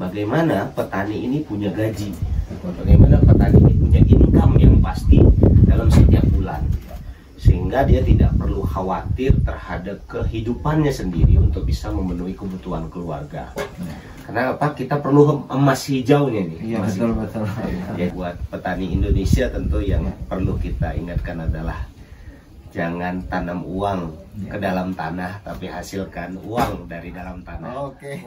bagaimana petani ini punya gaji, bagaimana petani ini punya income yang pasti dalam setiap bulan, sehingga dia tidak perlu khawatir terhadap kehidupannya sendiri untuk bisa memenuhi kebutuhan keluarga. Karena apa? Kita perlu emas hijaunya nih. Iya, betul. Ya, buat petani Indonesia tentu yang perlu kita ingatkan adalah jangan tanam uang ke dalam tanah, tapi hasilkan uang dari dalam tanah. Oke.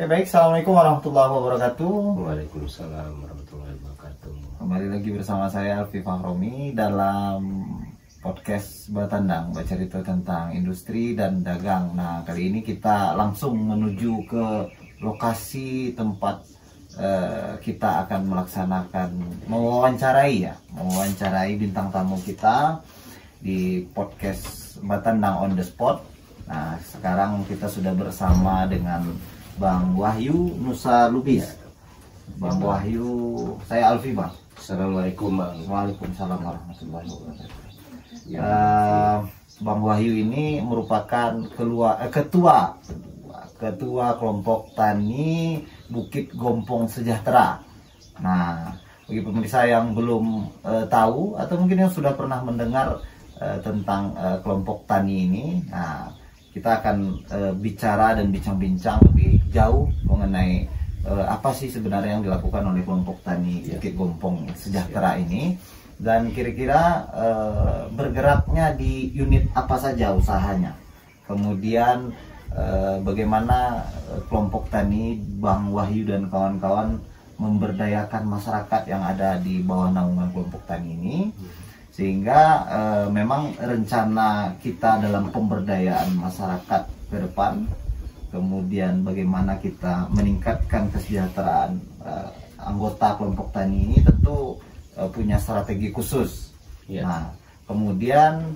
Baik, assalamualaikum warahmatullahi wabarakatuh. Waalaikumsalam warahmatullahi wabarakatuh. Kembali lagi bersama saya Alfi Fahromi dalam podcast Batandang, bercerita tentang industri dan dagang. Nah, kali ini kita langsung menuju ke lokasi tempat kita akan melaksanakan mewawancarai bintang tamu kita di podcast Batandang on the spot. Nah, sekarang kita sudah bersama dengan Bang Wahyu Nusa Lubis. Bang Wahyu, saya Alfi, Bang. Assalamualaikum, Bang. Waalaikumsalam warahmatullahi wabarakatuh. Bang Wahyu ini merupakan ketua kelompok tani Bukit Gompong Sejahtera. Nah, bagi pemirsa yang belum tahu atau mungkin yang sudah pernah mendengar tentang kelompok tani ini, nah, kita akan bicara dan bincang-bincang lebih jauh mengenai apa sih sebenarnya yang dilakukan oleh kelompok tani Bukit Gompong Sejahtera ini, dan kira-kira bergeraknya di unit apa saja usahanya. Kemudian bagaimana kelompok tani Bang Wahyu dan kawan-kawan memberdayakan masyarakat yang ada di bawah naungan kelompok tani ini, sehingga memang rencana kita dalam pemberdayaan masyarakat ke depan, kemudian bagaimana kita meningkatkan kesejahteraan anggota kelompok tani ini tentu punya strategi khusus. Nah, kemudian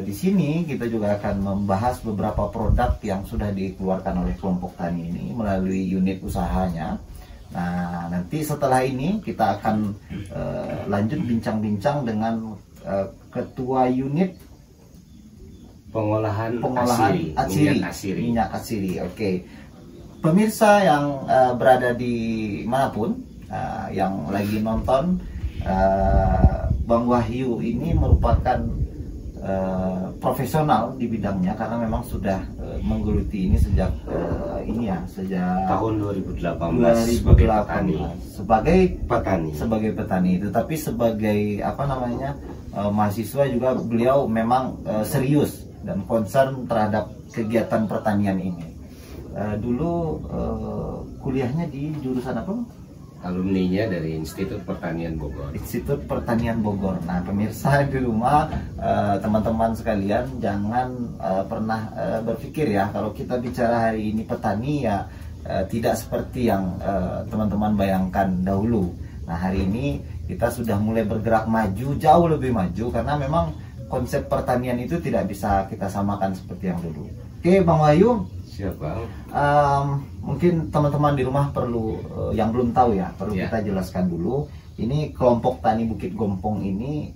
di sini kita juga akan membahas beberapa produk yang sudah dikeluarkan oleh kelompok tani ini melalui unit usahanya. Nah, nanti setelah ini kita akan lanjut bincang-bincang dengan ketua unit pengolahan minyak atsiri. Oke. Pemirsa yang berada di manapun yang lagi nonton, Bang Wahyu ini merupakan profesional di bidangnya karena memang sudah menggeluti ini sejak tahun 2018 sebagai petani. Tetapi sebagai mahasiswa juga beliau memang serius dan concern terhadap kegiatan pertanian ini. Dulu kuliahnya di jurusan apa? Alumninya dari Institut Pertanian Bogor. Institut Pertanian Bogor. Nah, pemirsa di rumah, teman-teman sekalian, jangan pernah berpikir ya kalau kita bicara hari ini petani ya tidak seperti yang teman-teman bayangkan dahulu. Nah, hari ini kita sudah mulai bergerak maju, jauh lebih maju, karena memang konsep pertanian itu tidak bisa kita samakan seperti yang dulu. Oke, Bang Wahyu. Siapa? Mungkin teman-teman di rumah perlu yang belum tahu ya, perlu kita jelaskan dulu. Ini kelompok tani Bukit Gompong ini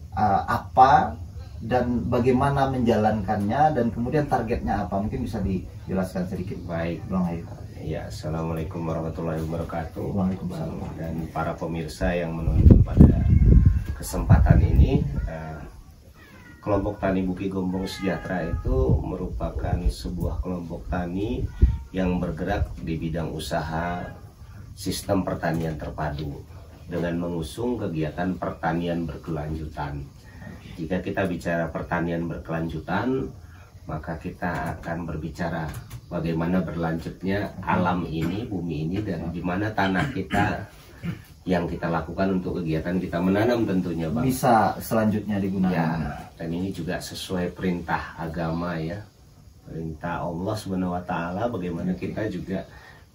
apa dan bagaimana menjalankannya, dan kemudian targetnya apa? Mungkin bisa dijelaskan sedikit. Baik, Bang Ayu. Ya, assalamualaikum warahmatullahi wabarakatuh. Waalaikumsalam. Dan para pemirsa yang menonton pada kesempatan ini, kelompok tani Bukit Gompong Sejahtera itu merupakan sebuah kelompok tani yang bergerak di bidang usaha sistem pertanian terpadu dengan mengusung kegiatan pertanian berkelanjutan. Jika kita bicara pertanian berkelanjutan, maka kita akan berbicara bagaimana berlanjutnya alam ini, bumi ini, dan di mana tanah kita yang kita lakukan untuk kegiatan kita menanam tentunya, Bang, bisa selanjutnya digunakan. Ya, dan ini juga sesuai perintah agama ya, perintah Allah Subhanahu wa Ta'ala, bagaimana kita juga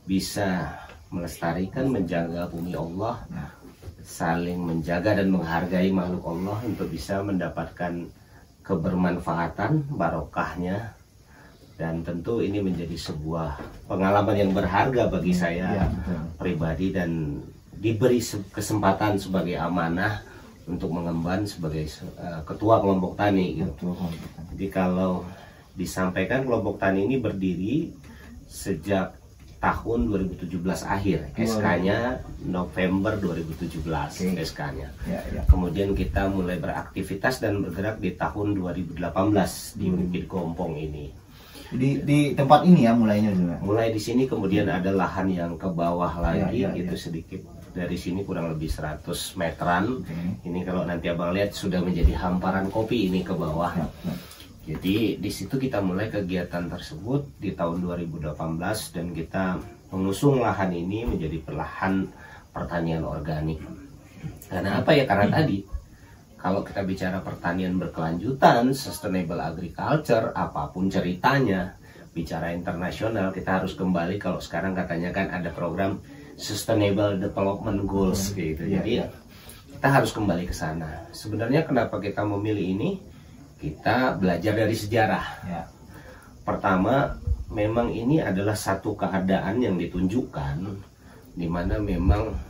bisa melestarikan, menjaga bumi Allah, saling menjaga dan menghargai makhluk Allah untuk bisa mendapatkan kebermanfaatan, barokahnya Dan tentu ini menjadi sebuah pengalaman yang berharga bagi saya pribadi, dan diberi kesempatan sebagai amanah untuk mengemban sebagai ketua kelompok tani gitu. Jadi kalau disampaikan, kelompok tani ini berdiri sejak tahun 2017 akhir, SK-nya November 2017 SK-nya. Kemudian kita mulai beraktivitas dan bergerak di tahun 2018 di Bukit Gompong ini. Di tempat ini ya mulainya juga. Mulai di sini, kemudian ada lahan yang ke bawah lagi itu sedikit. Dari sini kurang lebih 100 meteran. Ini kalau nanti abang lihat sudah menjadi hamparan kopi ini ke bawah. Jadi di situ kita mulai kegiatan tersebut di tahun 2018, dan kita mengusung lahan ini menjadi lahan pertanian organik. Karena apa ya? Karena tadi kalau kita bicara pertanian berkelanjutan, sustainable agriculture, apapun ceritanya, bicara internasional, kita harus kembali, kalau sekarang katanya kan ada program Sustainable Development Goals gitu. Jadi kita harus kembali ke sana. Sebenarnya kenapa kita memilih ini? Kita belajar dari sejarah. Pertama, memang ini adalah satu keadaan yang ditunjukkan, di mana memang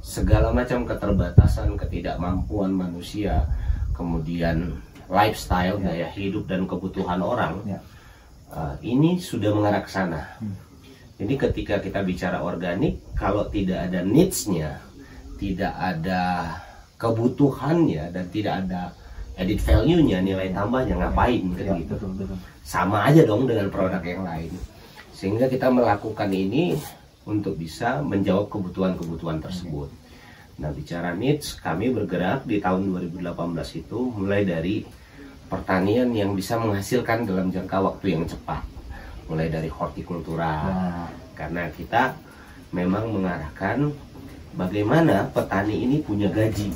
segala macam keterbatasan, ketidakmampuan manusia, kemudian lifestyle, gaya hidup dan kebutuhan orang, ini sudah mengarah ke sana. Jadi ketika kita bicara organik, kalau tidak ada needs-nya, tidak ada kebutuhannya, dan tidak ada added value-nya, nilai tambahnya, ngapain kan gitu. Sama aja dong dengan produk yang lain. Sehingga kita melakukan ini untuk bisa menjawab kebutuhan-kebutuhan tersebut. Nah, bicara needs, kami bergerak di tahun 2018 itu mulai dari pertanian yang bisa menghasilkan dalam jangka waktu yang cepat. Mulai dari hortikultura, karena kita memang mengarahkan bagaimana petani ini punya gaji,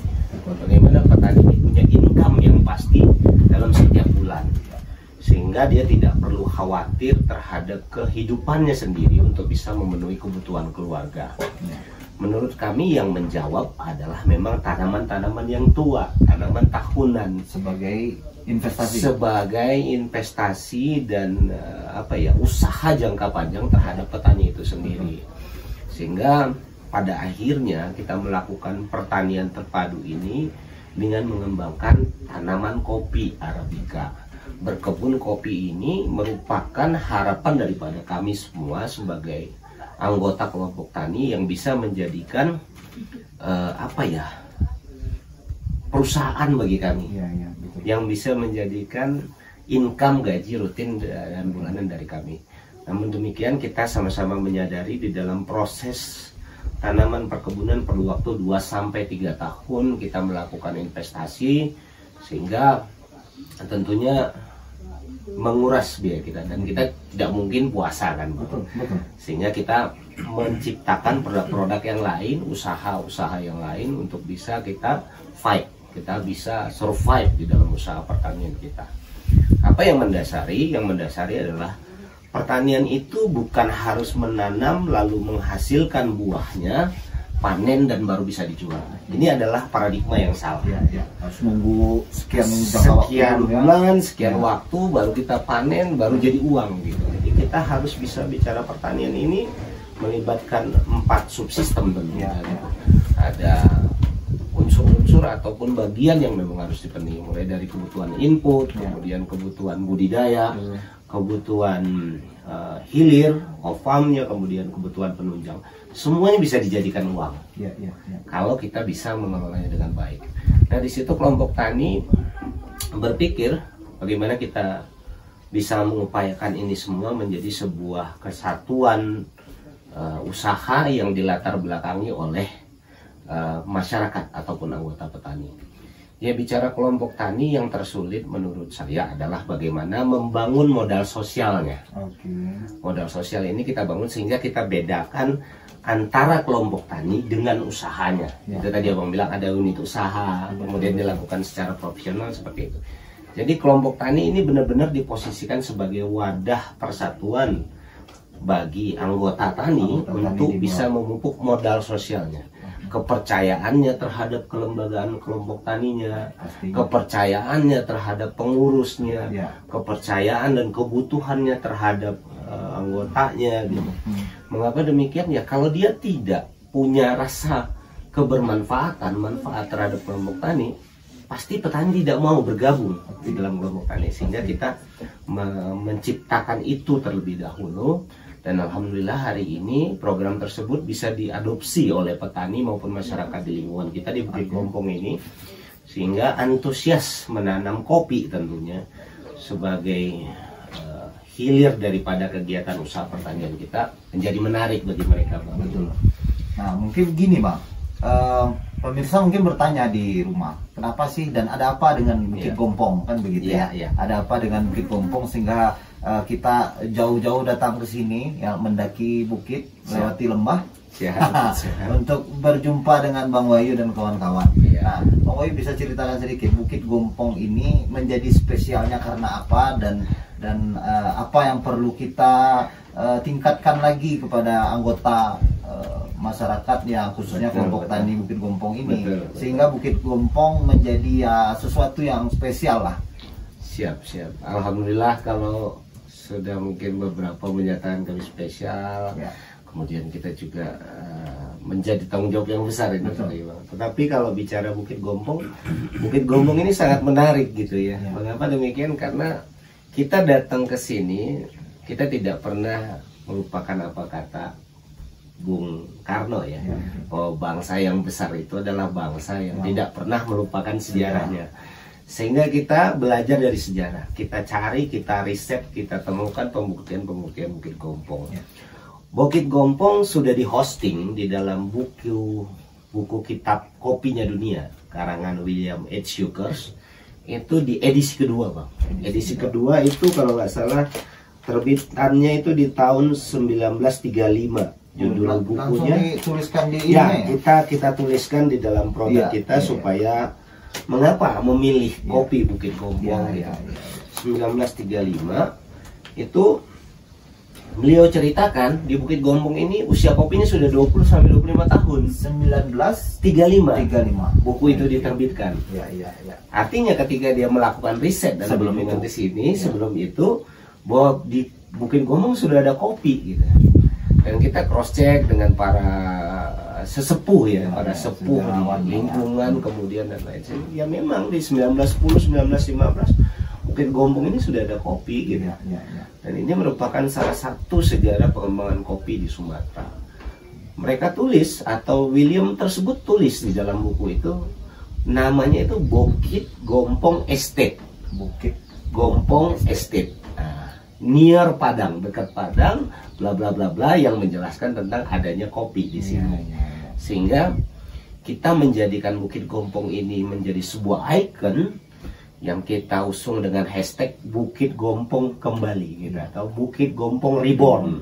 bagaimana petani ini punya income yang pasti dalam setiap bulan, sehingga dia tidak perlu khawatir terhadap kehidupannya sendiri untuk bisa memenuhi kebutuhan keluarga. Menurut kami yang menjawab adalah memang tanaman-tanaman yang tua, tanaman tahunan, sebagai investasi dan usaha jangka panjang terhadap petani itu sendiri. Sehingga pada akhirnya kita melakukan pertanian terpadu ini dengan mengembangkan tanaman kopi Arabica. Berkebun kopi ini merupakan harapan daripada kami semua sebagai anggota kelompok tani yang bisa menjadikan perusahaan bagi kami, yang bisa menjadikan income gaji rutin dan bulanan dari kami. Namun demikian, kita sama-sama menyadari di dalam proses tanaman perkebunan perlu waktu 2-3 tahun kita melakukan investasi, sehingga tentunya menguras biaya kita, dan kita tidak mungkin puasa kan. Sehingga kita menciptakan produk-produk yang lain, usaha-usaha yang lain untuk bisa kita fight, kita bisa survive di dalam usaha pertanian kita. Apa yang mendasari? Yang mendasari adalah pertanian itu bukan harus menanam lalu menghasilkan buahnya, panen dan baru bisa dijual. Ini adalah paradigma yang salah. Harus nunggu sekian bulan, sekian waktu baru kita panen, baru jadi uang gitu. Jadi kita harus bisa bicara pertanian ini melibatkan 4 subsistem tentunya. Ada unsur-unsur ataupun bagian yang memang harus dipenuhi, mulai dari kebutuhan input, kemudian kebutuhan budidaya, kebutuhan hilir, off-farmnya, kemudian kebutuhan penunjang. Semuanya bisa dijadikan uang kalau kita bisa mengelolanya dengan baik. Nah, di situ kelompok tani berpikir bagaimana kita bisa mengupayakan ini semua menjadi sebuah kesatuan usaha yang dilatar belakangi oleh masyarakat ataupun anggota petani. Ya, bicara kelompok tani, yang tersulit menurut saya adalah bagaimana membangun modal sosialnya. Modal sosial ini kita bangun sehingga kita bedakan antara kelompok tani dengan usahanya. Itu tadi abang bilang ada unit usaha, kemudian dilakukan secara profesional seperti itu. Jadi kelompok tani ini benar-benar diposisikan sebagai wadah persatuan bagi anggota tani untuk bisa memupuk modal sosialnya. kepercayaannya terhadap kelembagaan kelompok taninya, Pastinya. kepercayaannya terhadap pengurusnya, Ya. kepercayaan dan kebutuhannya terhadap anggotanya gitu. Mengapa demikian? Ya kalau dia tidak punya rasa kebermanfaatan, manfaat terhadap kelompok tani, pasti petani tidak mau bergabung di dalam kelompok tani. Sehingga kita menciptakan itu terlebih dahulu, dan alhamdulillah hari ini program tersebut bisa diadopsi oleh petani maupun masyarakat di lingkungan kita di Bukit Gompong ini, sehingga antusias menanam kopi tentunya sebagai hilir daripada kegiatan usaha pertanian kita menjadi menarik bagi mereka, Bang. Betul. Nah, mungkin begini, Bang. Pemirsa mungkin bertanya di rumah, kenapa sih dan ada apa dengan Bukit Gompong, kan begitu ya? Ada apa dengan Bukit Gompong sehingga kita jauh-jauh datang ke sini, ya, mendaki bukit, lewati lembah, untuk berjumpa dengan Bang Wahyu dan kawan-kawan. Nah, Bang Wahyu bisa ceritakan sedikit Bukit Gompong ini menjadi spesialnya karena apa, dan apa yang perlu kita tingkatkan lagi kepada anggota masyarakat yang khususnya kelompok tani Bukit Gompong ini, sehingga Bukit Gompong menjadi ya sesuatu yang spesial lah. Siap. Alhamdulillah kalau sudah mungkin beberapa menyatakan kami spesial, kemudian kita juga menjadi tanggung jawab yang besar ini. Tetapi kalau bicara Bukit Gompong ini sangat menarik gitu ya. Mengapa demikian? Karena kita datang ke sini, kita tidak pernah melupakan apa kata Bung Karno ya, bahwa bangsa yang besar itu adalah bangsa yang tidak pernah melupakan sejarahnya. Sehingga kita belajar dari sejarah, kita cari, kita riset, kita temukan pembuktian-pembuktian Bukit Gompong. Bukit Gompong sudah di hosting di dalam buku kitab Kopinya Dunia karangan William H. Yookers, itu di edisi kedua, Bang. Edisi kedua itu kalau nggak salah terbitannya itu di tahun 1935. Judul bukunya dituliskan di kita tuliskan di dalam produk kita supaya mengapa memilih kopi Bukit Gompong. 1935 itu beliau ceritakan di Bukit Gompong ini usia kopinya sudah 20 sampai 25 tahun. 1935 buku itu diterbitkan. Artinya ketika dia melakukan riset dalam bimbingan ke sini, sebelum itu bahwa di Bukit Gompong sudah ada kopi gitu. Dan kita cross check dengan para sesepuh ya, para sepuh di lingkungan kemudian dan lain sebagainya. Ya memang di 1910, 1915 Bukit Gompong ini sudah ada kopi gitu. Dan ini merupakan salah satu sejarah pengembangan kopi di Sumatera. Mereka tulis, atau William tersebut tulis di dalam buku itu, namanya itu Bukit Gompong Estate. Bukit Gompong Estate. Near Padang, dekat Padang, bla bla bla bla, yang menjelaskan tentang adanya kopi di sini. Sehingga kita menjadikan Bukit Gompong ini menjadi sebuah ikon yang kita usung dengan hashtag Bukit Gompong kembali gitu, atau Bukit Gompong Reborn.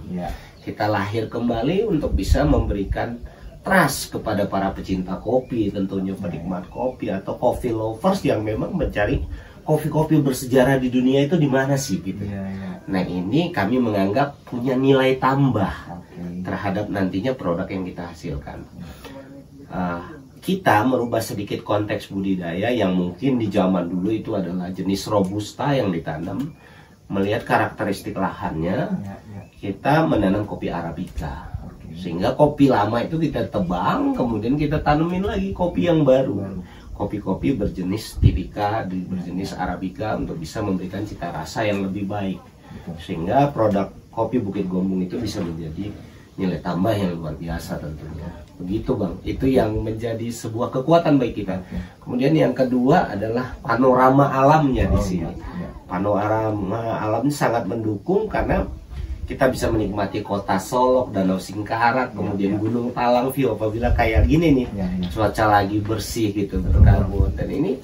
Kita lahir kembali untuk bisa memberikan trust kepada para pecinta kopi, tentunya penikmat kopi atau coffee lovers yang memang mencari kopi-kopi bersejarah di dunia itu di mana sih gitu. Nah, ini kami menganggap punya nilai tambah terhadap nantinya produk yang kita hasilkan. Kita merubah sedikit konteks budidaya yang mungkin di zaman dulu itu adalah jenis robusta yang ditanam. Melihat karakteristik lahannya, kita menanam kopi arabica. Sehingga kopi lama itu kita tebang, kemudian kita tanemin lagi kopi yang baru. Kopi-kopi berjenis tipika, berjenis arabica untuk bisa memberikan cita rasa yang lebih baik. Sehingga produk kopi Bukit Gompong itu bisa menjadi nilai tambah yang luar biasa tentunya. Begitu, Bang. Itu yang menjadi sebuah kekuatan bagi kita. Kemudian yang kedua adalah panorama alamnya di sini. Panorama alamnya sangat mendukung karena kita bisa menikmati kota Solok, Danau Singkarak, kemudian Gunung Talang view apabila kayak gini nih, cuaca lagi bersih gitu, berkabut, dan ini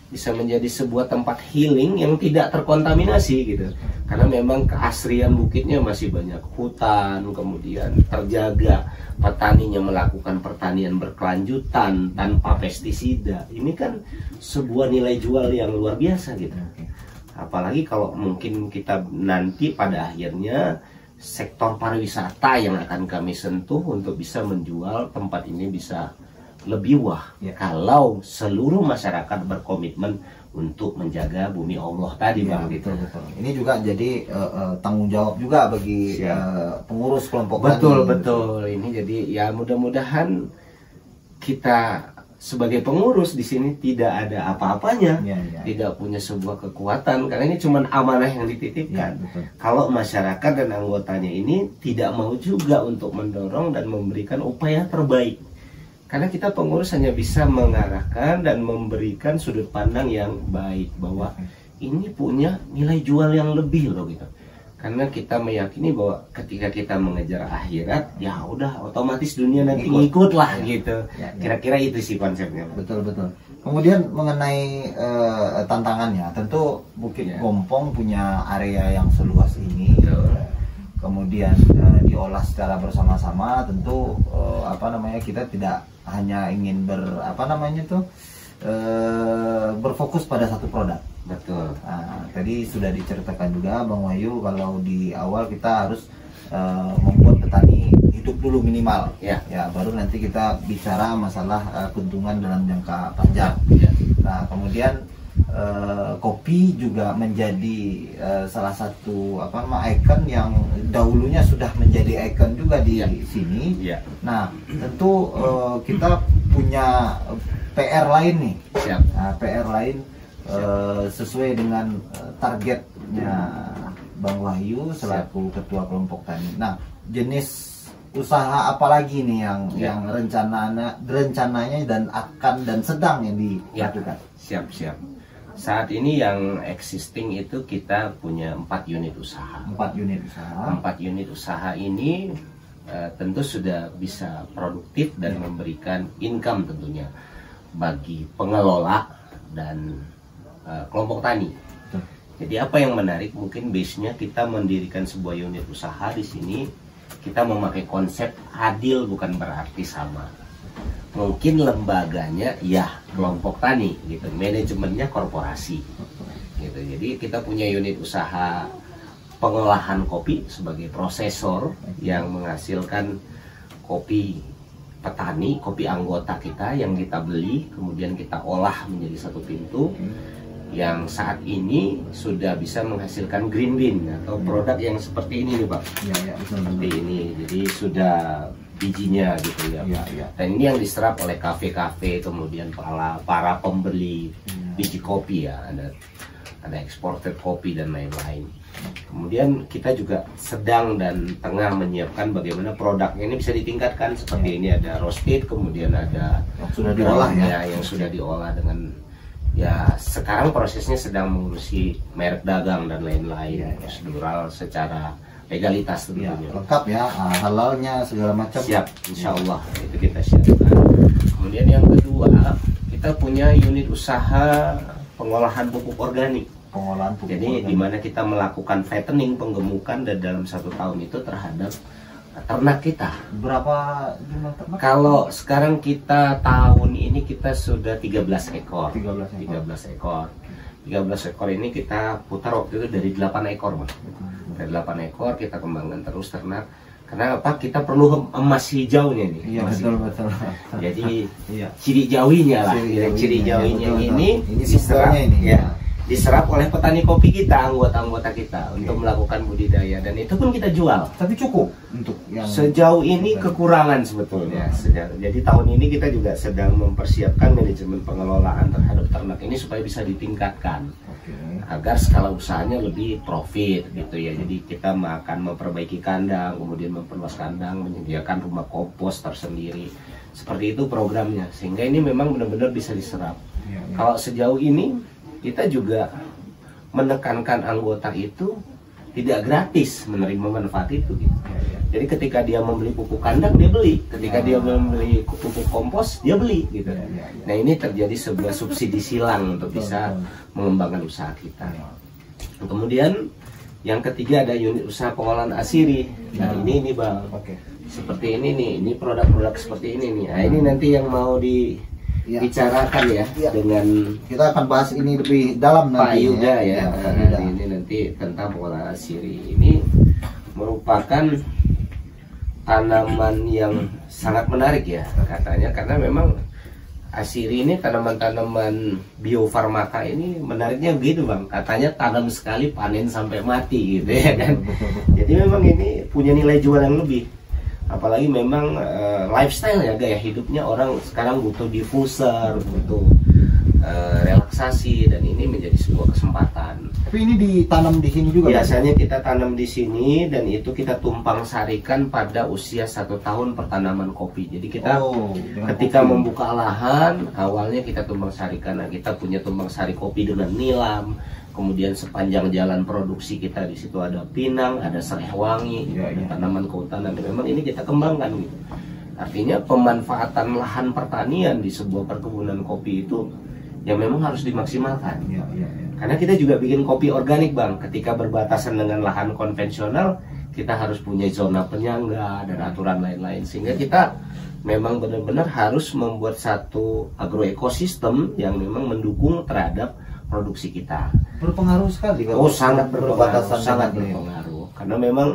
bisa menjadi sebuah tempat healing yang tidak terkontaminasi gitu, karena memang keasrian bukitnya masih banyak hutan, kemudian terjaga, petaninya melakukan pertanian berkelanjutan tanpa pestisida. Ini kan sebuah nilai jual yang luar biasa gitu. Apalagi kalau mungkin kita nanti pada akhirnya sektor pariwisata yang akan kami sentuh untuk bisa menjual tempat ini bisa lebih wah Ya. kalau seluruh masyarakat berkomitmen untuk menjaga bumi Allah tadi, Ya, Bang. Gitu. betul. Ini juga jadi tanggung jawab juga bagi pengurus kelompok Betul, tani. betul. Ini jadi ya mudah-mudahan kita sebagai pengurus di sini tidak ada apa-apanya, tidak punya sebuah kekuatan, karena ini cuma amanah yang dititipkan. Kalau masyarakat dan anggotanya ini tidak mau juga untuk mendorong dan memberikan upaya terbaik, karena kita pengurus hanya bisa mengarahkan dan memberikan sudut pandang yang baik bahwa ini punya nilai jual yang lebih loh gitu. Karena kita meyakini bahwa ketika kita mengejar akhirat, ya udah otomatis dunia nanti ngikut lah gitu. Kira-kira itu sih konsepnya. Betul. Kemudian mengenai tantangannya, tentu Bukit Gompong punya area yang seluas ini. Kemudian diolah secara bersama-sama, tentu kita tidak hanya ingin berfokus pada satu produk. Betul. Nah, tadi sudah diceritakan juga Bang Wahyu kalau di awal kita harus membuat petani hidup dulu minimal, ya baru nanti kita bicara masalah keuntungan dalam jangka panjang. Nah, kemudian kopi juga menjadi salah satu ikon yang dahulunya sudah menjadi ikon juga di sini. Nah, tentu kita punya PR lain nih. Nah, PR lain sesuai dengan targetnya Bang Wahyu selaku ketua kelompok tani. Nah, jenis usaha apa lagi nih yang rencananya dan akan dan sedang yang dilakukan? Siap. Saat ini yang existing itu kita punya 4 unit usaha. 4 unit usaha. 4 unit usaha ini tentu sudah bisa produktif dan memberikan income tentunya bagi pengelola dan kelompok tani. Jadi apa yang menarik, mungkin base-nya kita mendirikan sebuah unit usaha di sini. Kita memakai konsep adil, bukan berarti sama. Mungkin lembaganya ya kelompok tani gitu, manajemennya korporasi gitu. Jadi kita punya unit usaha pengolahan kopi sebagai prosesor yang menghasilkan kopi petani, kopi anggota kita yang kita beli, kemudian kita olah menjadi satu pintu yang saat ini sudah bisa menghasilkan green bean atau produk yang seperti ini nih Pak. Seperti ini, jadi sudah bijinya gitu ya. Dan ini yang diserap oleh kafe-kafe, kemudian para pembeli biji kopi ya, ada exported kopi dan lain-lain. Kemudian kita juga sedang dan tengah menyiapkan bagaimana produknya ini bisa ditingkatkan, seperti ini ada roasted, kemudian ada yang sudah diolah yang sudah diolah dengan sekarang prosesnya sedang mengurusi merek dagang dan lain-lain, prosedural secara legalitas tentunya. Lengkap ya, halalnya segala macam. Siap, insya Allah itu kita siapkan. Kemudian yang kedua, kita punya unit usaha pengolahan pupuk organik. Jadi di mana kita melakukan fattening, penggemukan dan dalam 1 tahun itu terhadap ternak kita. Berapa jumlah ternak? Kalau sekarang kita tahun ini kita sudah 13 ekor. 13 ekor ini kita putar waktu itu dari 8 ekor, Mas. Dari 8 ekor kita kembangkan terus ternak. Karena apa? Kita perlu emas hijaunya nih. Iya, betul. Jadi ciri jawinya lah. Ciri jawinya ini diserap diserap oleh petani kopi kita, anggota-anggota kita untuk melakukan budidaya, dan itu pun kita jual. Tapi cukup untuk yang sejauh ini kekurangan sebetulnya. Jadi tahun ini kita juga sedang mempersiapkan manajemen pengelolaan terhadap ternak ini supaya bisa ditingkatkan agar skala usahanya lebih profit gitu ya. Jadi kita akan memperbaiki kandang, kemudian memperluas kandang, menyediakan rumah kompos tersendiri. Seperti itu programnya, sehingga ini memang benar-benar bisa diserap. Kalau sejauh ini kita juga menekankan anggota itu tidak gratis menerima manfaat itu gitu. Jadi ketika dia membeli pupuk kandang dia beli, ketika dia membeli pupuk kompos dia beli gitu. Nah, ini terjadi sebuah subsidi silang untuk bisa mengembangkan usaha kita. Kemudian yang ketiga ada unit usaha pengolahan asiri. Nah, ini Bang. Seperti ini nih, ini produk-produk seperti ini nih. Nah, ini nanti yang mau bicarakan dengan kita akan bahas ini lebih dalam Pak nanti Yuda ya. Ini nanti tentang pengolahan asiri. Ini merupakan tanaman yang sangat menarik ya katanya, karena memang asiri ini tanaman-tanaman biofarmaka ini menariknya begitu Bang, katanya tanam sekali panen sampai mati gitu ya kan. Jadi memang ini punya nilai jual yang lebih, apalagi memang lifestyle ya, gaya hidupnya orang sekarang butuh diffuser, butuh relaksasi, dan ini menjadi sebuah kesempatan. Tapi ini ditanam di sini juga? Biasanya kita tanam di sini, dan itu kita tumpang sarikan pada usia 1 tahun pertanaman kopi. Jadi kita ketika membuka lahan, awalnya kita tumpang sarikan. Nah, kita punya tumpang sari kopi dengan nilam. Kemudian sepanjang jalan produksi kita di situ ada pinang, ada serai wangi, ada tanaman kehutanan. Memang ini kita kembangkan gitu. Artinya pemanfaatan lahan pertanian di sebuah perkebunan kopi itu ya memang harus dimaksimalkan. Karena kita juga bikin kopi organik Bang. Ketika berbatasan dengan lahan konvensional, kita harus punya zona penyangga dan aturan lain-lain. Sehingga kita memang benar-benar harus membuat satu agroekosistem yang memang mendukung terhadap produksi kita. Berpengaruh sekali Oh, kalau sangat berpengaruh, sangat dengan berpengaruh. Karena memang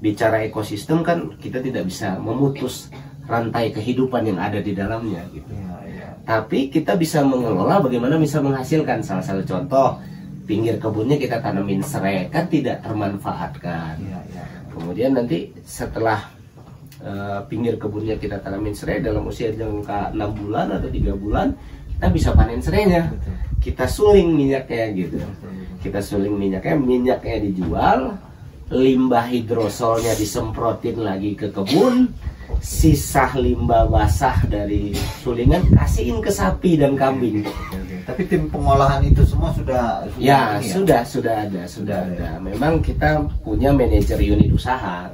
bicara ekosistem kan kita tidak bisa memutus rantai kehidupan yang ada di dalamnya gitu. Tapi kita bisa mengelola bagaimana bisa menghasilkan. Salah satu contoh, pinggir kebunnya kita tanamin serai, kan tidak termanfaatkan. Kemudian nanti setelah pinggir kebunnya kita tanamin serai, dalam usia jangka 6 bulan atau 3 bulan kita bisa panen serainya. Kita suling minyaknya gitu. Kita suling minyaknya dijual, limbah hidrosolnya disemprotin lagi ke kebun, sisa limbah basah dari sulingan kasihin ke sapi dan kambing. Tapi tim pengolahan itu semua sudah ada. Memang kita punya manajer unit usaha.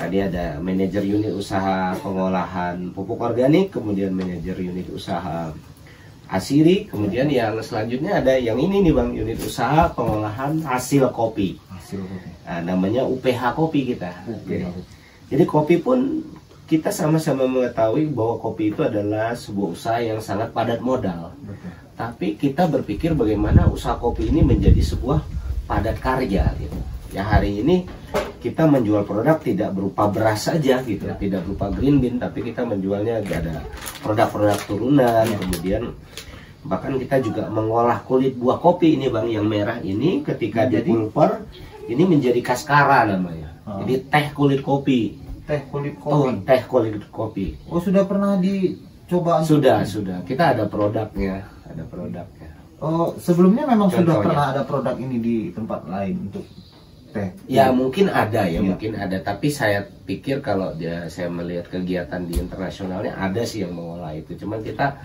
Tadi ada manajer unit usaha pengolahan pupuk organik, kemudian manajer unit usaha asiri, kemudian yang selanjutnya ada yang ini nih Bang, unit usaha pengolahan hasil kopi. Nah, namanya UPH Kopi kita. Jadi kopi pun kita sama-sama mengetahui bahwa kopi itu adalah sebuah usaha yang sangat padat modal. Tapi kita berpikir bagaimana usaha kopi ini menjadi sebuah padat karya gitu. Ya hari ini kita menjual produk tidak berupa beras saja gitu, tidak berupa green bean, tapi kita menjualnya ada produk-produk turunan, kemudian bahkan kita juga mengolah kulit buah kopi ini Bang, yang merah ini ketika dipulper ini menjadi kaskara namanya. Jadi teh kulit kopi. Teh kulit kopi. Teh kulit kopi. Oh, sudah pernah dicoba? Sudah. Kita ada produknya, Oh, sebelumnya memang Contohnya. sudah pernah ada produk ini di tempat lain untuk teh? Ya mungkin ada mungkin ada. Tapi saya pikir kalau saya melihat kegiatan di internasionalnya ada sih yang mengolah itu. Cuman kita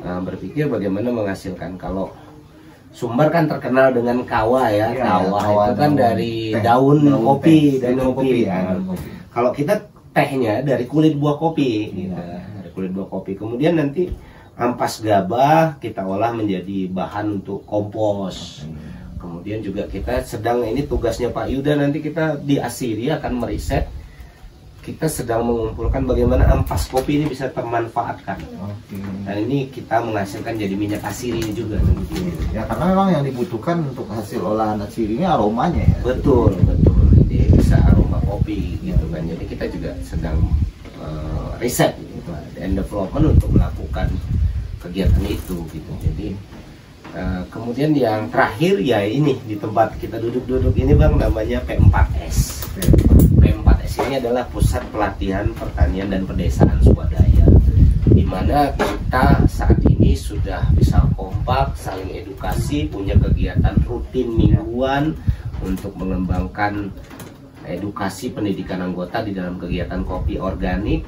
berpikir bagaimana menghasilkan. Kalau Sumbar kan terkenal dengan kawa ya, kawa itu kan dari daun kopi. Kalau kita tehnya dari kulit buah kopi, dari kulit buah kopi. Kemudian nanti ampas gabah kita olah menjadi bahan untuk kompos. Kemudian juga kita sedang, ini tugasnya Pak Yuda, nanti kita di Asiri akan meriset. Kita sedang mengumpulkan bagaimana ampas kopi ini bisa termanfaatkan. Dan ini kita menghasilkan jadi minyak asiri juga. Ya karena memang yang dibutuhkan untuk hasil olahan asiri ini aromanya ya. Betul. Jadi bisa aroma kopi gitu kan. Jadi kita juga sedang riset gitu, dan development untuk melakukan kegiatan itu gitu. Jadi kemudian yang terakhir ya ini di tempat kita duduk-duduk ini Bang, namanya P4S. P4S ini adalah Pusat Pelatihan Pertanian dan Pedesaan Swadaya, di mana kita saat ini sudah bisa kompak, saling edukasi, punya kegiatan rutin mingguan untuk mengembangkan edukasi pendidikan anggota di dalam kegiatan kopi organik.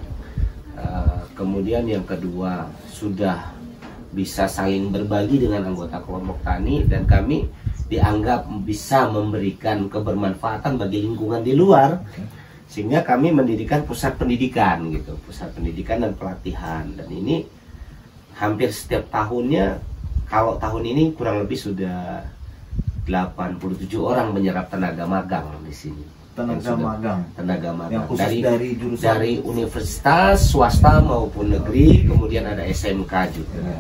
Kemudian yang kedua, sudah bisa saling berbagi dengan anggota kelompok tani, dan kami dianggap bisa memberikan kebermanfaatan bagi lingkungan di luar, sehingga kami mendirikan pusat pendidikan gitu, pusat pendidikan dan pelatihan. Dan ini hampir setiap tahunnya, kalau tahun ini kurang lebih sudah 87 orang menyerap tenaga magang di sini. Tenaga magang dari jurusan, dari universitas swasta maupun negeri, kemudian ada SMK juga.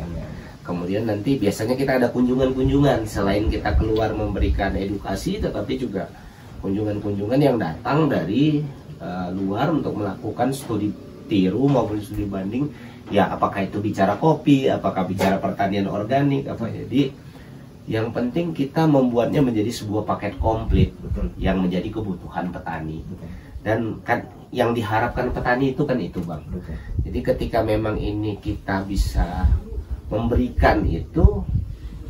Kemudian nanti biasanya kita ada kunjungan-kunjungan, selain kita keluar memberikan edukasi, tetapi juga kunjungan-kunjungan yang datang dari luar untuk melakukan studi tiru maupun studi banding, ya apakah itu bicara kopi, apakah bicara pertanian organik, apa. Jadi yang penting kita membuatnya menjadi sebuah paket komplit. Betul. Yang menjadi kebutuhan petani. Betul. Dan kan yang diharapkan petani itu kan itu, Bang. Betul. Jadi ketika memang ini kita bisa memberikan itu,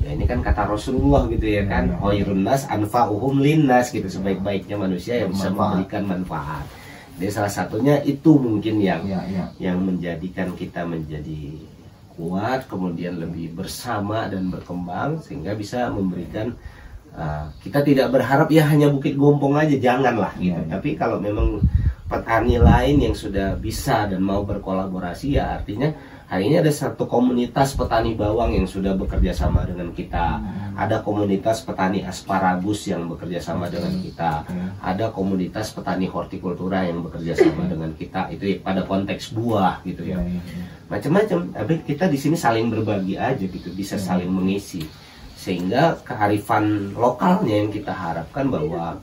ya ini kan kata Rasulullah gitu ya kan, khairun nas anfa'uhum linnas gitu, sebaik-baiknya manusia yang bisa memberikan manfaat. Jadi salah satunya itu mungkin yang menjadikan kita menjadi kuat, kemudian lebih bersama dan berkembang, sehingga bisa memberikan, kita tidak berharap ya hanya Bukit Gompong aja, janganlah gitu. Tapi kalau memang petani lain yang sudah bisa dan mau berkolaborasi, ya artinya hari ini ada satu komunitas petani bawang yang sudah bekerja sama dengan kita, ada komunitas petani asparagus yang bekerja sama dengan kita, ada komunitas petani hortikultura yang bekerja sama dengan kita, itu pada konteks buah gitu ya, macam-macam. Tapi kita di sini saling berbagi aja gitu, bisa saling mengisi, sehingga kearifan lokalnya yang kita harapkan bahwa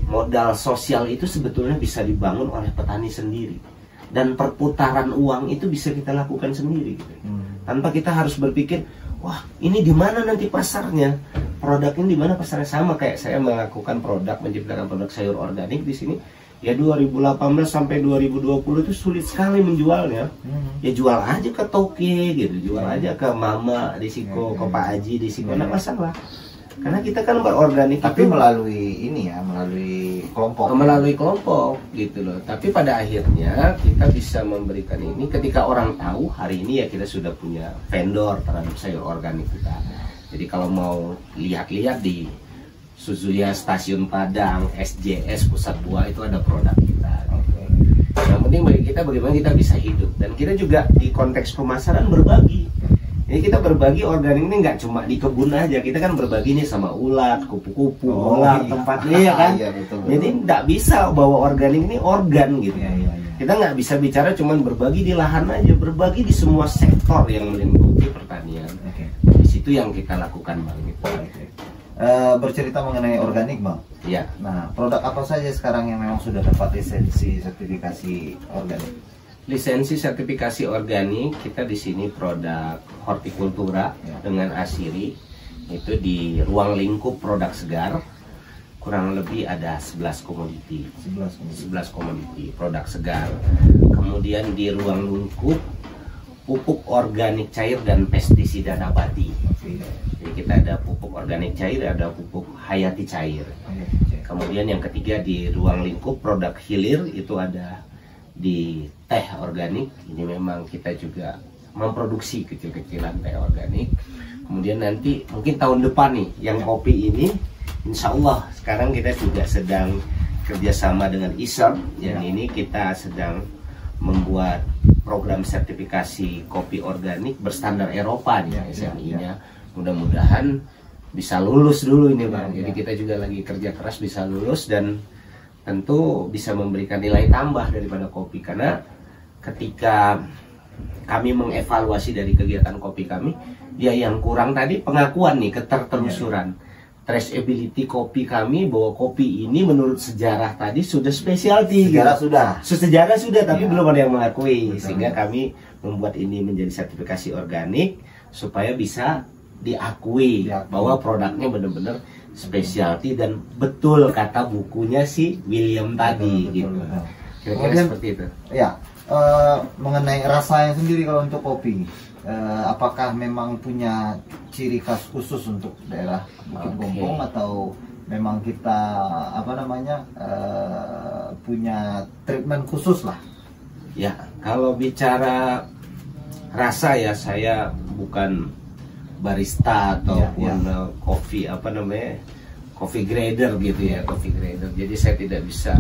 modal sosial itu sebetulnya bisa dibangun oleh petani sendiri, dan perputaran uang itu bisa kita lakukan sendiri gitu. Tanpa kita harus berpikir, wah ini di mana nanti pasarnya, produk ini di mana pasarnya. Sama kayak saya melakukan produk, menciptakan produk sayur organik di sini, ya 2018 sampai 2020 itu sulit sekali menjualnya. Ya jual aja ke toke gitu, jual aja ke mama di Siko, ke Pak Haji di Siko, nggak masalah. Karena kita kan berorganik, tapi melalui ini ya, melalui kelompok gitu loh. Tapi pada akhirnya kita bisa memberikan ini ketika orang tahu hari ini ya kita sudah punya vendor terhadap sayur organik kita. Jadi kalau mau lihat-lihat di Suzuya Stasiun Padang, SJS Pusat Buah, itu ada produk kita. Yang penting bagi kita bagaimana kita bisa hidup, dan kita juga di konteks pemasaran berbagi. Ini kita berbagi organik ini nggak cuma di kebun aja, kita kan berbagi nih sama ulat, kupu-kupu, ular, tempatnya ya kan. Betul. Jadi nggak bisa bahwa organik ini organ gitu. Kita nggak bisa bicara cuma berbagi di lahan aja, berbagi di semua sektor yang melingkupi pertanian. Di situ yang kita lakukan, Bang. Gitu. Bercerita mengenai organik, Bang. Iya. Nah, produk apa saja sekarang yang memang sudah dapat lisensi sertifikasi organik? Lisensi sertifikasi organik kita di sini produk hortikultura dengan Asiri, itu di ruang lingkup produk segar kurang lebih ada 11 komoditi. 11 komoditi produk segar. Kemudian di ruang lingkup pupuk organik cair dan pestisida nabati. Jadi kita ada pupuk organik cair, ada pupuk hayati cair. Kemudian yang ketiga di ruang lingkup produk hilir itu ada di teh organik. Ini memang kita juga memproduksi kecil-kecilan teh organik. Kemudian nanti mungkin tahun depan nih yang kopi ini, insya Allah sekarang kita juga sedang kerjasama dengan ISERM. Yang ini kita sedang membuat program sertifikasi kopi organik berstandar Eropa nih, SMI-nya. Mudah-mudahan bisa lulus dulu ini, Bang. Jadi kita juga lagi kerja keras bisa lulus, dan tentu bisa memberikan nilai tambah daripada kopi. Karena ketika kami mengevaluasi dari kegiatan kopi kami, ya yang kurang tadi pengakuan nih, ketertelusuran, traceability kopi kami, bahwa kopi ini menurut sejarah tadi sudah specialty. Sejarah sudah, tapi belum ada yang mengakui. Sehingga kami membuat ini menjadi sertifikasi organik supaya bisa diakui bahwa produknya benar-benar specialty dan betul kata bukunya si William tadi gitu. Kira-kira seperti itu. Ya, mengenai rasanya sendiri kalau untuk kopi, apakah memang punya ciri khas khusus untuk daerah Bukit Gompong, atau memang kita punya treatment khusus lah? Ya, kalau bicara rasa ya, saya bukan barista ataupun coffee grader gitu ya, coffee grader. Jadi saya tidak bisa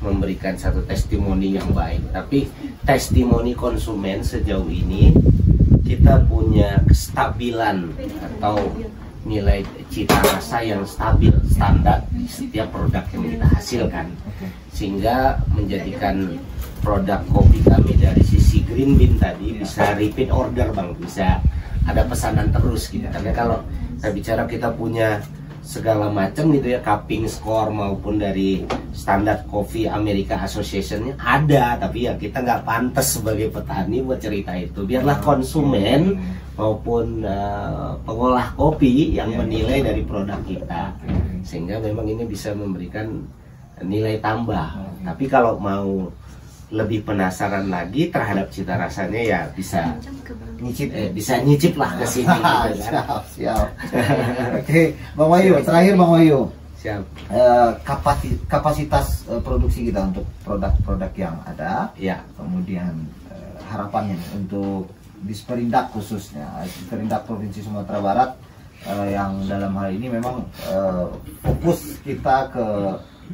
memberikan satu testimoni yang baik, tapi testimoni konsumen sejauh ini kita punya kestabilan atau nilai cita rasa yang stabil, standar di setiap produk yang kita hasilkan, sehingga menjadikan produk kopi kami dari sisi green bean tadi bisa repeat order, Bang, bisa ada pesanan terus gitu. Karena kalau kita bicara kita punya segala macam gitu ya, cupping score maupun dari standar Coffee America Association-nya ada, tapi ya kita nggak pantas sebagai petani buat cerita itu. Biarlah konsumen maupun pengolah kopi yang menilai dari produk kita, sehingga memang ini bisa memberikan nilai tambah. Tapi kalau mau lebih penasaran lagi terhadap cita rasanya ya bisa nyicip lah ke sini. Siap. Oke, Bang Wahyu, terakhir Bang Wahyu. Siap. Kapasitas produksi kita untuk produk-produk yang ada. Ya. Kemudian harapannya untuk Disperindak khususnya, Disperindak Provinsi Sumatera Barat yang dalam hal ini memang fokus kita ke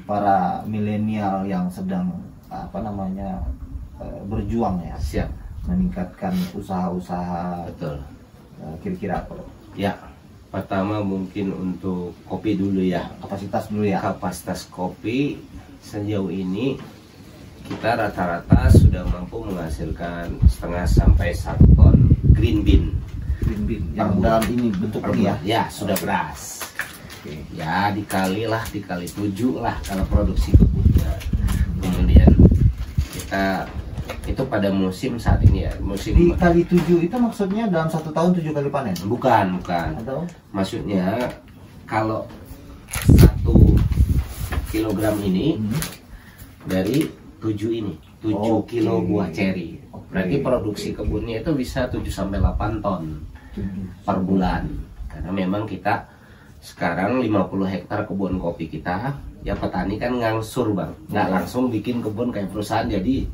para milenial yang sedang berjuang ya. Siap. Meningkatkan usaha-usaha. Betul. Kira-kira apa? Ya, pertama mungkin untuk kopi dulu ya. Kapasitas dulu ya. Kapasitas kopi sejauh ini kita rata-rata sudah mampu menghasilkan 0,5 sampai 1 ton green bean. Green bean yang dalam ini bentuk ini ya. Ya, sudah beras. Oke. Ya dikali 7 lah kalau produksi kebunnya. Kemudian kita itu pada musim saat ini ya, musim dikali 7 itu maksudnya dalam 1 tahun 7 kali panen? Bukan. Atau? Maksudnya kalau 1 kilogram ini dari 7 ini 7 kilo buah ceri. Berarti produksi kebunnya itu bisa 7 sampai 8 ton per bulan. Karena memang kita sekarang 50 hektar kebun kopi kita, ya petani kan ngangsur Bang, nggak langsung bikin kebun kayak perusahaan jadi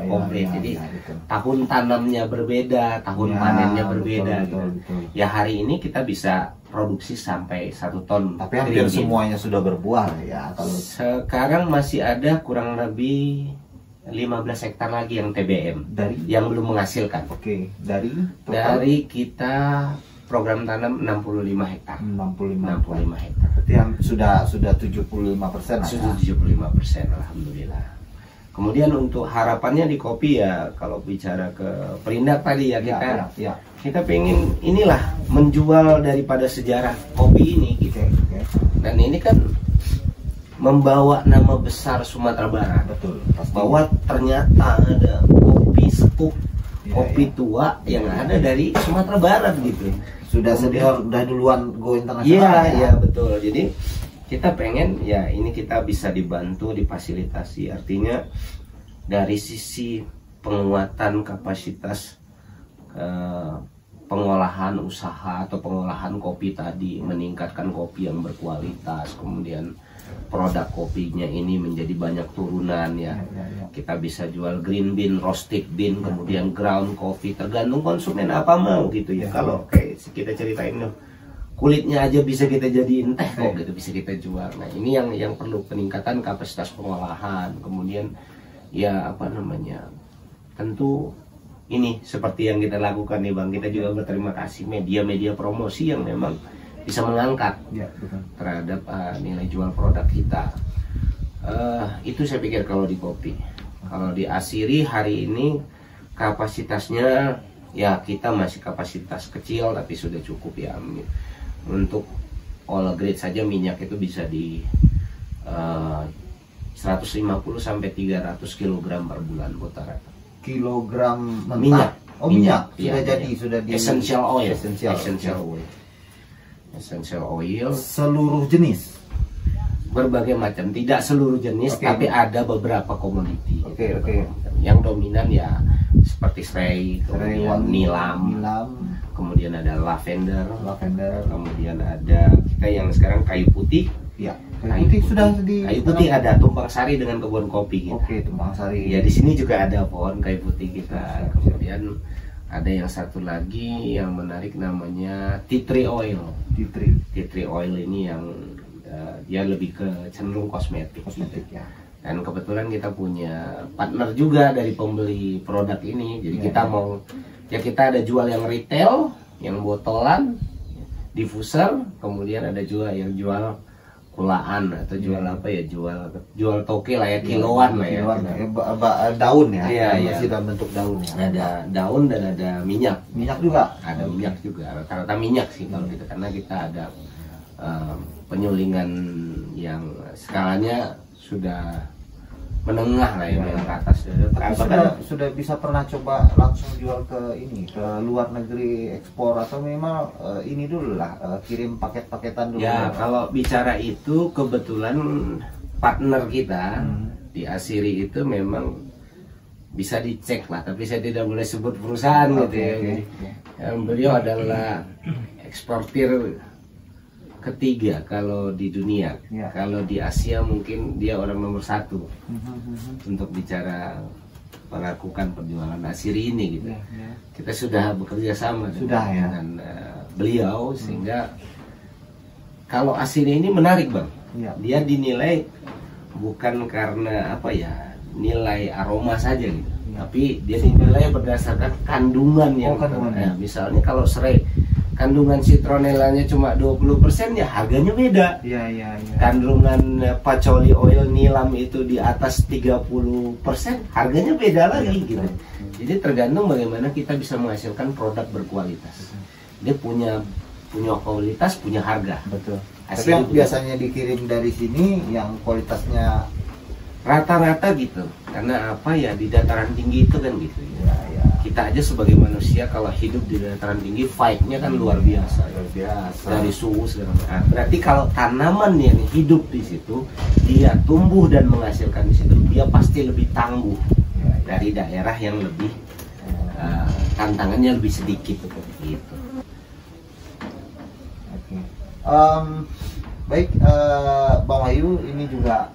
komplit. Jadi tahun tanamnya berbeda, tahun panennya berbeda. Betul. Ya hari ini kita bisa produksi sampai 1 ton. Tapi hampir semuanya sudah berbuah ya. Kalau sekarang masih ada kurang lebih 15 hektar lagi yang TBM yang belum menghasilkan. Oke, dari kita program tanam 65 hektar. 65 hektar. Berarti yang sudah 75% lah. Sudah 75%, alhamdulillah. Kemudian untuk harapannya di kopi ya, kalau bicara ke Perindak tadi ya, kita pengen inilah menjual daripada sejarah kopi ini gitu. Dan ini kan membawa nama besar Sumatera Barat. Betul. Bahwa ternyata ada kopi sepuh, kopi tua yang ada dari Sumatera Barat gitu. Sudah duluan go internasional. Iya, betul. Jadi kita pengen ya ini kita bisa dibantu, difasilitasi. Artinya dari sisi penguatan kapasitas pengolahan usaha atau pengolahan kopi tadi, meningkatkan kopi yang berkualitas, kemudian produk kopinya ini menjadi banyak turunan ya. Kita bisa jual green bean, roasted bean, kemudian ground coffee, tergantung konsumen apa mau gitu ya. Kalau kayak kita ceritain loh, kulitnya aja bisa kita jadiin teh kok gitu, bisa kita jual. Nah ini yang perlu peningkatan kapasitas pengolahan. Kemudian ya tentu ini seperti yang kita lakukan nih Bang, kita juga berterima kasih media-media promosi yang memang bisa mengangkat terhadap nilai jual produk kita. Itu saya pikir kalau di kopi. Kalau di Asiri hari ini kapasitasnya ya kita masih kapasitas kecil tapi sudah cukup ya. Untuk all grade saja minyak itu bisa di 150 sampai 300 kg per bulan rata-rata. Kilogram minyak. Minyak sudah di essential oil seluruh jenis, berbagai macam, tidak seluruh jenis tapi ada beberapa komoditi. Yang dominan ya seperti serai, kemudian nilam, kemudian ada lavender, kemudian ada kita yang sekarang kayu putih. Kayu putih ada tumpang sari dengan kebun kopi kita. Tumpang sari. Ya di sini juga ada pohon kayu putih kita. Kemudian ada yang satu lagi yang menarik namanya tea tree oil. Tea tree oil ini yang dia lebih ke cenderung kosmetik ya. Dan kebetulan kita punya partner juga dari pembeli produk ini. Jadi kita mau kita ada jual yang retail, yang botolan, diffuser, kemudian ada juga yang jual kulaan atau jual jual toke lah ya, kiloan lah ya. Daun ya. Masih dalam bentuk daun ya. Ada daun dan ada minyak. Minyak juga. Ada minyak juga. Rata-rata minyak sih kalau gitu, karena kita ada penyulingan yang skalanya sudah menengah lah ya, yang ke atas. Tapi sudah bisa pernah coba langsung jual ke ini, ke luar negeri, ekspor, atau memang ini dulu lah, kirim paket-paketan dulu? Ya, kalau bicara itu kebetulan partner kita di Asiri itu memang bisa dicek lah, tapi saya tidak boleh sebut perusahaan gitu ya. Jadi, beliau adalah eksportir ketiga kalau di dunia. Kalau di Asia mungkin dia orang nomor 1 untuk bicara melakukan penjualan Asiri ini gitu. Kita sudah bekerja sama dengan beliau, sehingga kalau Asiri ini menarik Bang. Dia dinilai bukan karena apa ya, nilai aroma saja gitu, tapi dia dinilai berdasarkan kandungan yang misalnya kalau serai kandungan citronellanya cuma 20%, ya harganya beda. Kandungan patchouli oil nilam itu di atas 30%, harganya beda lagi gitu. Jadi tergantung bagaimana kita bisa menghasilkan produk berkualitas. Dia punya kualitas, punya harga. Betul. Tapi yang biasanya dikirim dari sini yang kualitasnya rata-rata gitu, karena apa ya, di dataran tinggi itu kan gitu ya. Kita aja sebagai manusia kalau hidup di dataran tinggi, fight-nya kan luar biasa, dari suhu segala macam. Berarti kalau tanaman yang hidup di situ, dia tumbuh dan menghasilkan di situ, dia pasti lebih tangguh dari daerah yang lebih tantangannya lebih sedikit gitu. Baik, Bang Wahyu, ini juga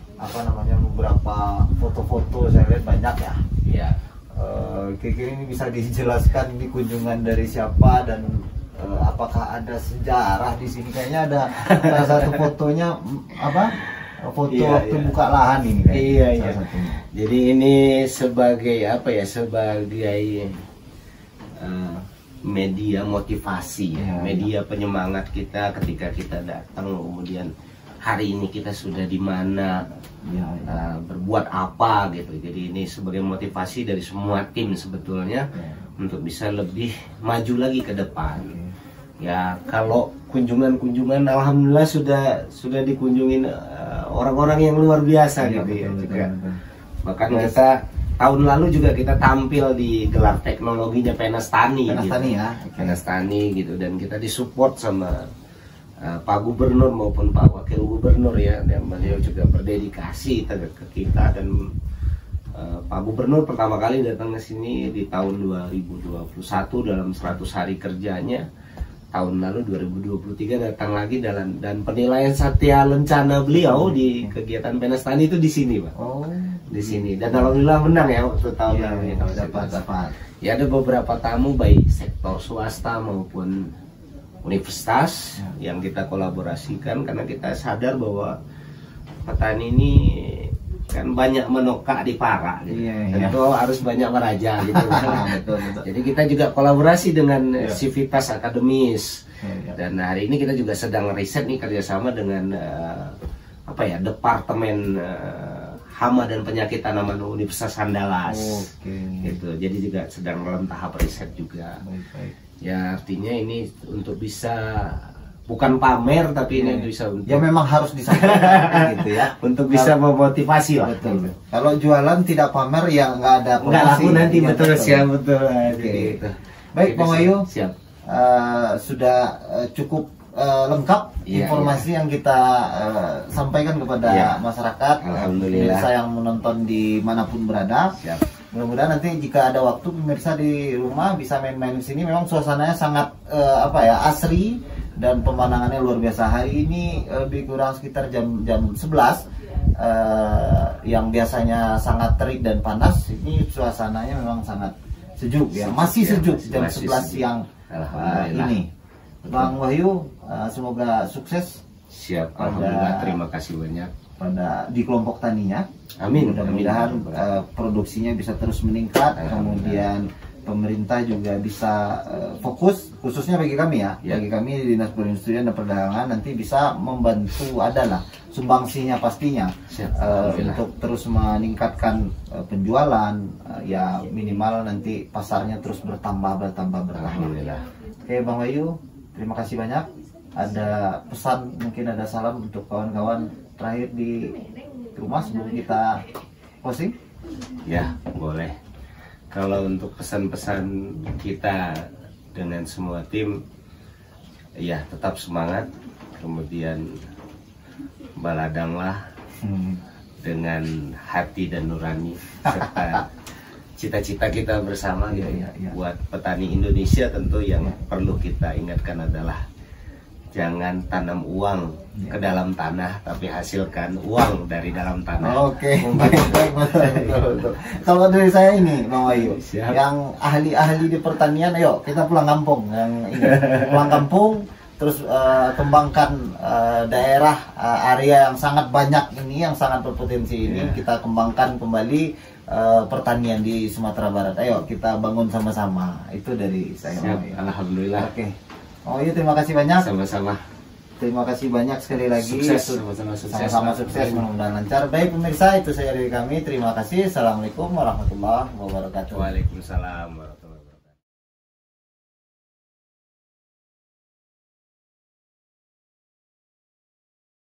beberapa foto-foto saya lihat banyak ya. Kira-kira ini bisa dijelaskan ini kunjungan dari siapa, dan apakah ada sejarah di sini? Kayaknya ada salah satu fotonya foto waktu buka lahan ini kan? Iya. Jadi ini sebagai apa ya, sebagai media motivasi ya, media penyemangat kita ketika kita datang, kemudian hari ini kita sudah di mana, berbuat apa gitu. Jadi ini sebagai motivasi dari semua tim sebetulnya untuk bisa lebih maju lagi ke depan. Ya, kalau kunjungan alhamdulillah sudah dikunjungin orang-orang yang luar biasa gitu ya juga. Bahkan kita tahun lalu juga kita tampil di gelar teknologinya Penastani gitu, dan kita disupport sama Pak Gubernur maupun Pak Wakil Gubernur ya, dan beliau juga berdedikasi ke kita. Dan Pak Gubernur pertama kali datang ke sini di tahun 2021 dalam 100 hari kerjanya. Tahun lalu 2023 datang lagi, dan penilaian Satya Lencana beliau di kegiatan Penastani itu di sini Pak. Di sini, dan alhamdulillah menang ya waktu tahun lalu. Dapat. Ya, ada beberapa tamu baik sektor swasta maupun universitas yang kita kolaborasikan, karena kita sadar bahwa petani ini kan banyak menokak di para gitu. Tentu harus banyak meraja gitu. Betul. Jadi kita juga kolaborasi dengan Civitas Akademis, dan hari ini kita juga sedang riset nih kerjasama dengan Departemen Hama dan Penyakit Tanaman Universitas Andalas. Gitu. Jadi juga sedang dalam tahap riset juga. Ya, artinya ini untuk bisa bukan pamer, tapi ini bisa untuk, ya memang harus disampaikan gitu ya, untuk bisa memotivasi lah. Betul. Kalau jualan tidak pamer ya nggak ada promosi. Nggak laku nanti, ya, betul. Jadi itu. Baik Bang Wahyu, siap. Sudah cukup lengkap informasi yang kita sampaikan kepada masyarakat, pemirsa yang menonton dimanapun berada. Siap. Mudah-mudahan nanti jika ada waktu pemirsa di rumah bisa main-main di sini. Memang suasananya sangat asri dan pemandangannya luar biasa. Hari ini lebih kurang sekitar jam 11, yang biasanya sangat terik dan panas. Ini suasananya memang sangat sejuk ya, masih sejuk jam 11 siang ini. Bang Wahyu, semoga sukses. Siap, alhamdulillah, terima kasih banyak di kelompok taninya. Amin. Mudah-mudahan produksinya bisa terus meningkat, kemudian pemerintah juga bisa fokus, khususnya bagi kami bagi kami di Dinas Perindustrian dan Perdagangan, nanti bisa membantu, adalah sumbangsinya pastinya untuk terus meningkatkan penjualan, ya minimal nanti pasarnya terus bertambah. Alhamdulillah. Oke Bang Wahyu, terima kasih banyak. ada pesan, mungkin ada salam untuk kawan-kawan terakhir di rumah sebelum kita closing? Ya, boleh. Kalau untuk pesan-pesan kita dengan semua tim, ya tetap semangat, kemudian baladanglah dengan hati dan nurani serta cita-cita kita bersama gitu ya. Buat petani Indonesia tentu yang perlu kita ingatkan adalah jangan tanam uang ke dalam tanah, tapi hasilkan uang dari dalam tanah. Oke, baik, betul. Kalau dari saya ini, Bang Wahyu, yang ahli-ahli di pertanian, ayo kita pulang kampung. Yang ini, pulang kampung, terus kembangkan daerah area yang sangat banyak ini, yang sangat berpotensi ini, kita kembangkan kembali pertanian di Sumatera Barat. Ayo kita bangun sama-sama. Itu dari saya. Siap, alhamdulillah. Oke. Oh iya, terima kasih banyak. Sama-sama. Terima kasih banyak sekali lagi. Sama-sama sukses, mudah-mudahan lancar. Baik pemirsa, itu saya dari kami. Terima kasih. Assalamualaikum warahmatullahi wabarakatuh. Waalaikumsalam warahmatullahi wabarakatuh.